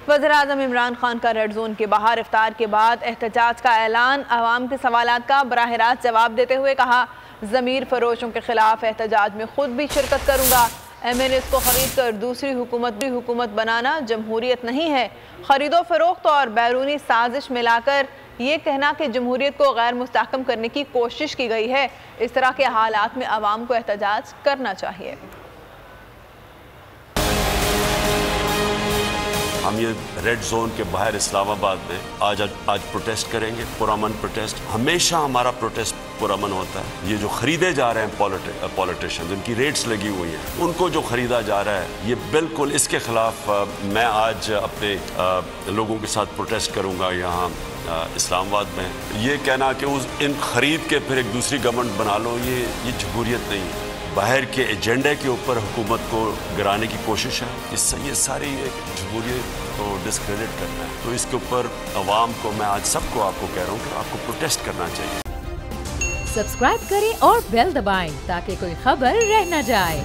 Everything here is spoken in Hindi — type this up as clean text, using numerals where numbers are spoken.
वज़ीर-ए-आज़म इमरान खान का रेड जोन के बाहर इफ्तार के बाद एहतजाज का ऐलान। अवाम के सवालात का बराह रास्त जवाब देते हुए कहा, ज़मीर फरोशों के खिलाफ एहतजाज में खुद भी शिरकत करूँगा। MNAs को खरीद कर दूसरी हुकूमत बनाना जमहूरियत नहीं है। खरीदो फरोख्त और बैरूनी साजिश मिलाकर ये कहना कि जमहूरियत को गैर मुस्तहकम करने की कोशिश की गई है। इस तरह के हालात में अवाम को एहतजाज करना चाहिए। हम ये रेड जोन के बाहर इस्लामाबाद में आज प्रोटेस्ट करेंगे, पुरअमन प्रोटेस्ट। हमेशा हमारा प्रोटेस्ट पुरअमन होता है। ये जो खरीदे जा रहे हैं पॉलिटिशियंस, उनकी रेट्स लगी हुई हैं, उनको जो खरीदा जा रहा है, ये बिल्कुल इसके खिलाफ मैं आज अपने लोगों के साथ प्रोटेस्ट करूँगा यहाँ इस्लामाबाद में। ये कहना कि इन खरीद के फिर एक दूसरी गवर्नमेंट बना लो, ये जमहूरियत नहीं है। बाहर के एजेंडे के ऊपर हुकूमत को गिराने की कोशिश है। ये सारी एक जमहूरियत को डिस्क्रेडिट करना है। तो इसके ऊपर अवाम को, मैं आज सबको आपको कह रहा हूँ कि आपको प्रोटेस्ट करना चाहिए। सब्सक्राइब करें और बेल दबाएं ताकि कोई खबर रह न जाए।